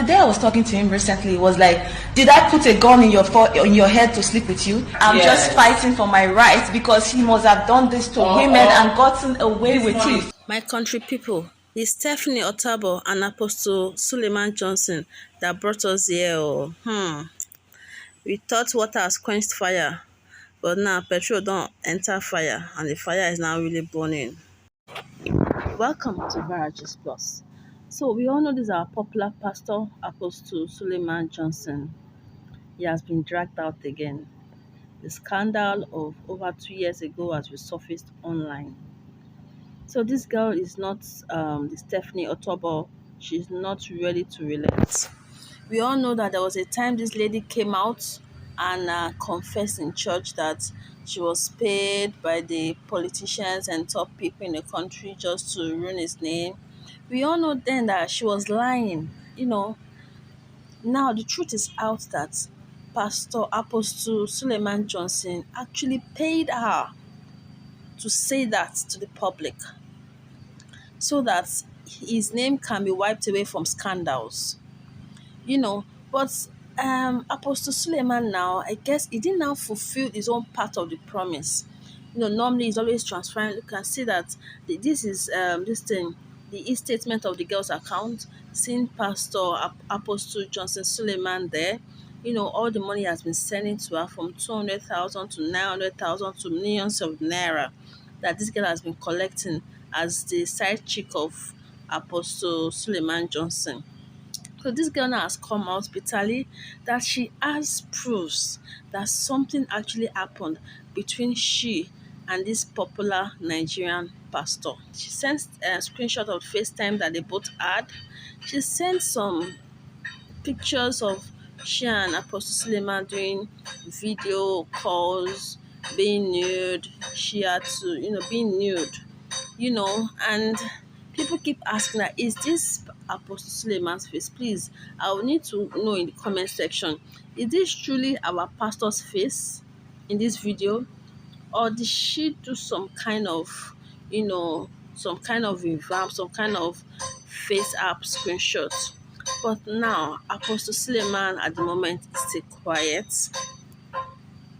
day I was talking to him recently, he was like, did I put a gun in your head to sleep with you? I'm just fighting for my rights because he must have done this to women and gotten away with it. My country people, it's Stephanie Otobo and Apostle Suleman Johnson that brought us here. We thought water has quenched fire, but now petrol don't enter fire, and the fire is now really burning. Welcome to Viralgistplus. So we all know this is our popular pastor, Apostle Suleman Johnson. He has been dragged out again. The scandal of over 2 years ago has resurfaced online. So this girl is not the Stephanie Otobo. She's not ready to relent. We all know that there was a time this lady came out and confessed in church that she was paid by the politicians and top people in the country just to ruin his name. We all know then that she was lying. Now the truth is out that Pastor Apostle Suleman Johnson actually paid her to say that to the public so that his name can be wiped away from scandals. But Apostle Suleman now, I guess he didn't now fulfill his own part of the promise. Normally he's always transparent. You can see that this is the e-statement of the girl's account, seeing Pastor Apostle Johnson Suleman there. All the money has been sending to her from 200,000 to 900,000 to millions of naira that this girl has been collecting as the side chick of Apostle Suleman Johnson. So this girl now has come out bitterly that she has proofs that something actually happened between she and this popular Nigerian pastor. She sent a screenshot of FaceTime that they both had. She sent some pictures of she and Apostle Suleman doing video calls, being nude. She had to, being nude, and people keep asking her, is this Apostle Suleman's face? Please, I will need to know in the comment section, is this truly our pastor's face in this video? Or did she do some kind of, revamp, some kind of face app screenshot? But now, Apostle Suleman at the moment is still quiet.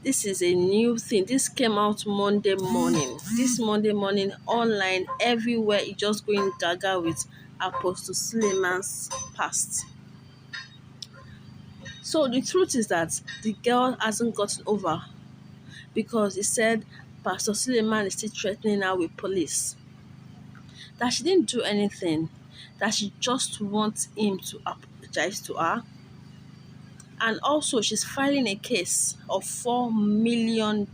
This is a new thing. This came out Monday morning. This Monday morning, online, everywhere, it's just going gaga with Apostle Suleman's past. So the truth is that the girl hasn't gotten over because he said Pastor Suleman is still threatening her with police. That she didn't do anything. That she just wants him to apologize to her. And also, she's filing a case of $4 million.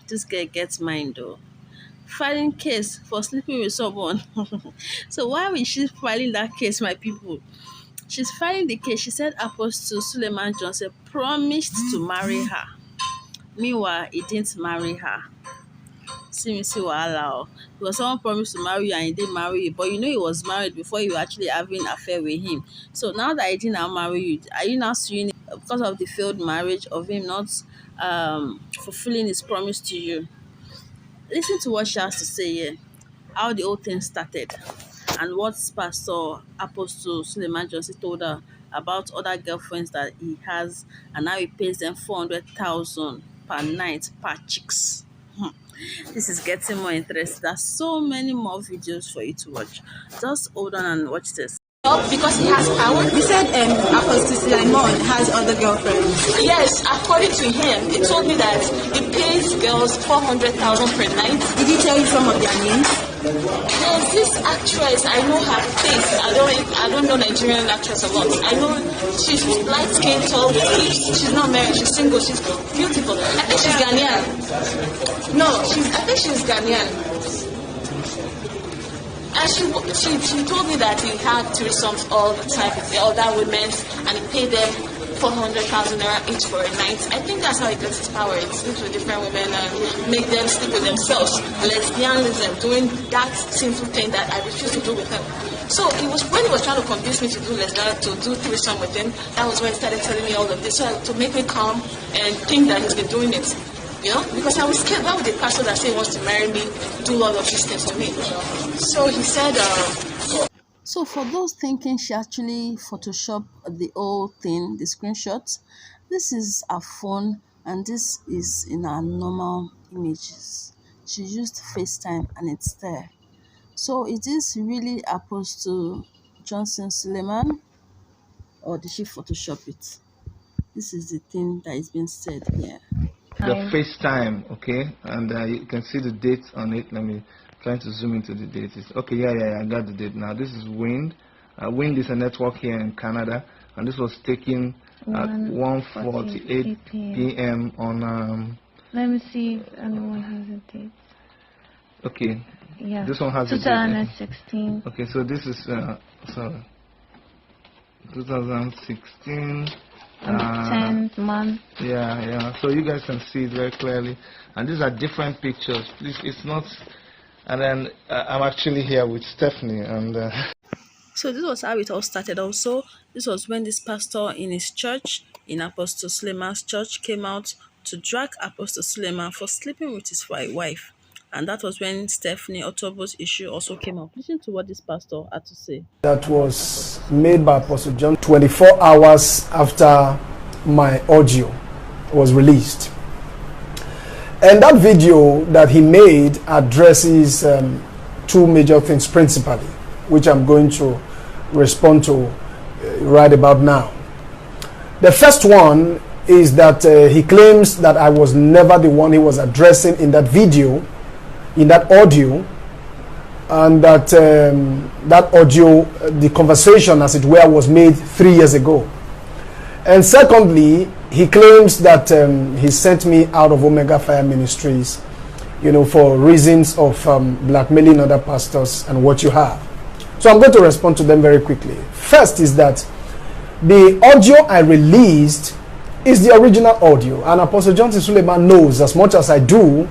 This girl gets mine though. Filing case for sleeping with someone. So why is she filing that case, my people? She's filing the case. She said Apostle Suleman Johnson promised to marry her. Meanwhile, he didn't marry her. See wahala. Because someone promised to marry you and he didn't marry you, but he was married before you were actually having an affair with him. So now that he didn't now marry you, are you now suing him because of the failed marriage of him not fulfilling his promise to you? Listen to what she has to say here, how the whole thing started, and what Pastor Apostle Suleman Johnson told her about other girlfriends that he has, and now he pays them 400,000 per night per chicks. This is getting more interesting. There's so many more videos for you to watch. Just hold on and watch this. Because he has power. You said Apostle Suleman has other girlfriends. Yes, according to him, he told me that he pays girls 400,000 per night. Did he tell you some of their names? There's this actress, I know her face. I don't know Nigerian actress a lot. I know she's light skinned, tall with hips. She's not married, she's single, she's beautiful. I think she's Ghanaian. No, I think she's Ghanaian. And she told me that he had threesomes all the time with the other women, and he paid them 400,000 naira each for a night. I think that's how he gets his power. He sleeps with different women and make them sleep with themselves. Lesbianism, doing that sinful thing that I refuse to do with him. So when he was trying to convince me to do lesbianism, to do threesome with him, that was when he started telling me all of this, so to make me calm and think that he's been doing it. Because I was scared. Why would the pastor that say he wants to marry me do all of these things to me? So he said, So for those thinking she actually photoshopped the whole thing, the screenshots, this is her phone and this is in her normal images. She used FaceTime and it's there. So is this really Apostle Johnson Suleman or did she Photoshop it? This is the thing that is being said here. The FaceTime, okay, and you can see the date on it. Let me try to zoom into the date. Okay, yeah, I got the date now. This is Wind. Wind is a network here in Canada, and this was taken at 1:48 p.m. on. Let me see if anyone has a date. Okay. Yeah. This one has a date. 2016. Okay, so this is 2016. 10th month. Yeah. So you guys can see it very clearly, and these are different pictures. Please, it's not. And then I'm actually here with Stephanie, and. So this was how it all started. Also, this was when this pastor in his church, in Apostle Suleman's church, came out to drag Apostle Suleman for sleeping with his wife. And that was when Stephanie Otobo's issue also came up. Listen to what this pastor had to say. That was made by Apostle John 24 hours after my audio was released. And that video that he made addresses two major things principally, which I'm going to respond to right about now. The first one is that he claims that I was never the one he was addressing in that video, in that audio, and that that audio, the conversation as it were, was made 3 years ago. And secondly, he claims that he sent me out of Omega Fire Ministries, for reasons of blackmailing other pastors and what you have. So I'm going to respond to them very quickly. First is that the audio I released is the original audio, and Apostle Johnson Suleman knows as much as I do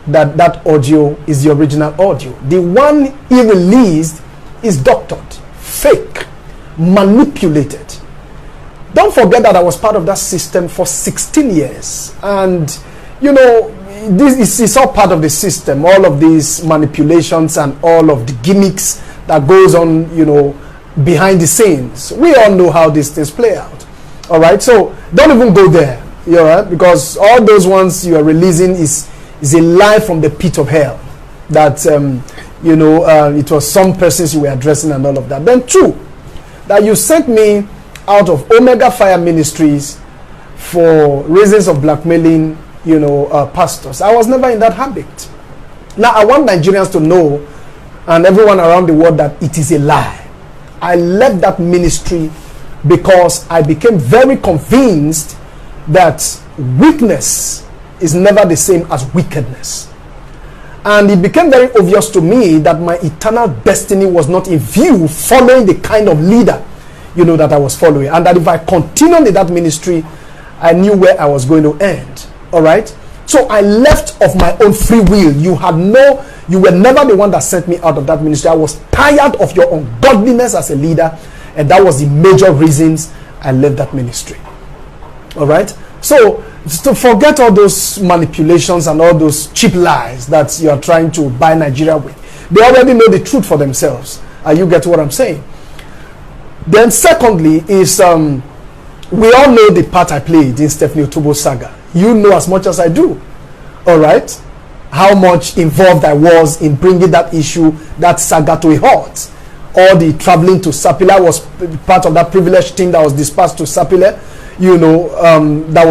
that that audio is the original audio. The one he released is doctored, fake, manipulated. Don't forget that I was part of that system for 16 years, and this is all part of the system, all of these manipulations and all of the gimmicks that goes on, behind the scenes. We all know how these things play out. All right, so don't even go there, because all those ones you are releasing is a lie from the pit of hell. That it was some persons you were addressing and all of that. Then two, that you sent me out of Omega Fire Ministries for reasons of blackmailing, pastors. I was never in that habit. Now I want Nigerians to know, and everyone around the world, that it is a lie. I left that ministry because I became very convinced that weakness is never the same as wickedness. And it became very obvious to me that my eternal destiny was not in view following the kind of leader, that I was following. And that if I continued in that ministry, I knew where I was going to end. All right? So I left of my own free will. You were never the one that sent me out of that ministry. I was tired of your ungodliness as a leader. And that was the major reasons I left that ministry. All right? So to forget all those manipulations and all those cheap lies that you are trying to buy Nigeria with. They already know the truth for themselves. You get what I'm saying? Then secondly is, we all know the part I played in Stephanie Otobo's saga. You know as much as I do. All right? How much involved I was in bringing that issue, that saga to a halt. All the traveling to Sapele was part of that privileged team that was dispatched to Sapele. That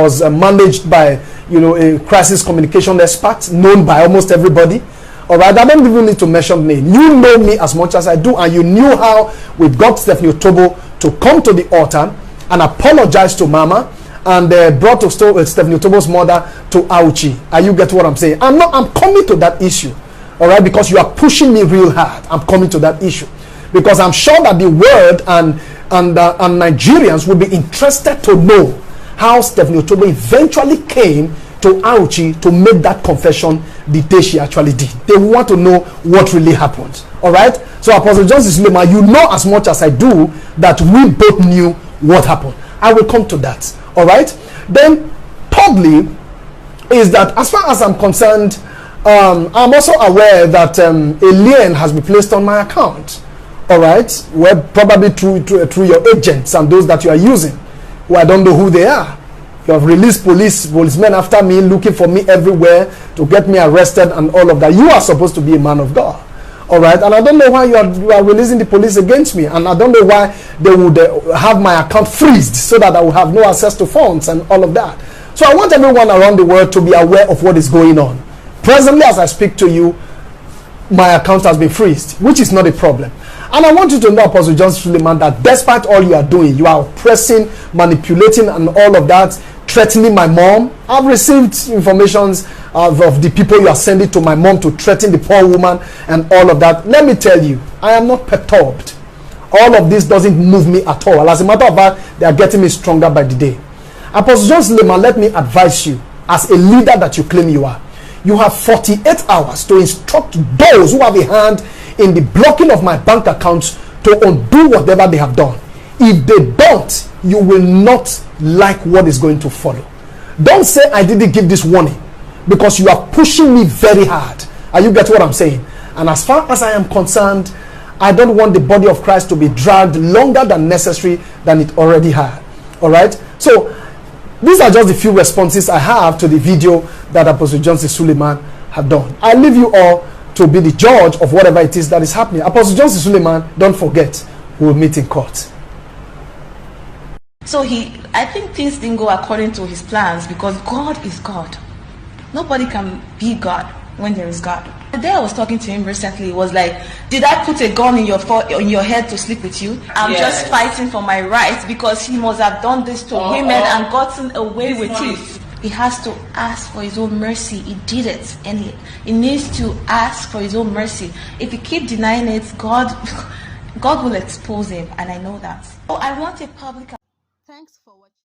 was managed by a crisis communication expert known by almost everybody. All right, I don't even need to mention name. You know me as much as I do, and you knew how we got Stephanie Otobo to come to the altar and apologize to Mama, and brought to Stephanie Otobo's mother to Auchi. You get what I'm saying? I'm coming to that issue. All right, because you are pushing me real hard. I'm coming to that issue because I'm sure that the world and Nigerians would be interested to know how Stephanie Otobo eventually came to Auchi to make that confession the day she actually did. They want to know what really happened. All right. So Apostle Johnson Suleman, you know as much as I do that we both knew what happened. I will come to that. All right. Then thirdly is that as far as I'm concerned, I'm also aware that a lien has been placed on my account. all right, well, probably through your agents and those that you are using, who I don't know who they are. You have released policemen after me, looking for me everywhere to get me arrested and all of that. You are supposed to be a man of God, all right? And I don't know why you are releasing the police against me, and I don't know why they would have my account freezed so that I will have no access to funds and all of that. So I want everyone around the world to be aware of what is going on. Presently, as I speak to you, my account has been freezed, which is not a problem. And I want you to know, Apostle John Suleman, that despite all you are doing, you are oppressing, manipulating, and all of that, threatening my mom. I've received informations of the people you are sending to my mom to threaten the poor woman and all of that. Let me tell you, I am not perturbed. All of this doesn't move me at all. As a matter of fact, they are getting me stronger by the day. Apostle John Suleman, let me advise you, as a leader that you claim you are, you have 48 hours to instruct those who have a hand in the blocking of my bank accounts to undo whatever they have done. If they don't, you will not like what is going to follow. Don't say I didn't give this warning, because you are pushing me very hard. Are you get what I'm saying? And as far as I am concerned, I don't want the body of Christ to be dragged longer than necessary than it already had. All right? So these are just the few responses I have to the video that Apostle Johnson Suleman have done. I leave you all to be the judge of whatever it is that is happening. Apostle Johnson Suleman, don't forget, we'll meet in court. So I think things didn't go according to his plans, because God is God. Nobody can be God when there is God. The day I was talking to him recently, it was like, did I put a gun in your head to sleep with you? I'm just fighting for my rights, because he must have done this to women and gotten away with it. He has to ask for his own mercy. He did it, and he needs to ask for his own mercy. If he keep denying it, God will expose him, and I know that. Oh, I want a public. Thanks for watching.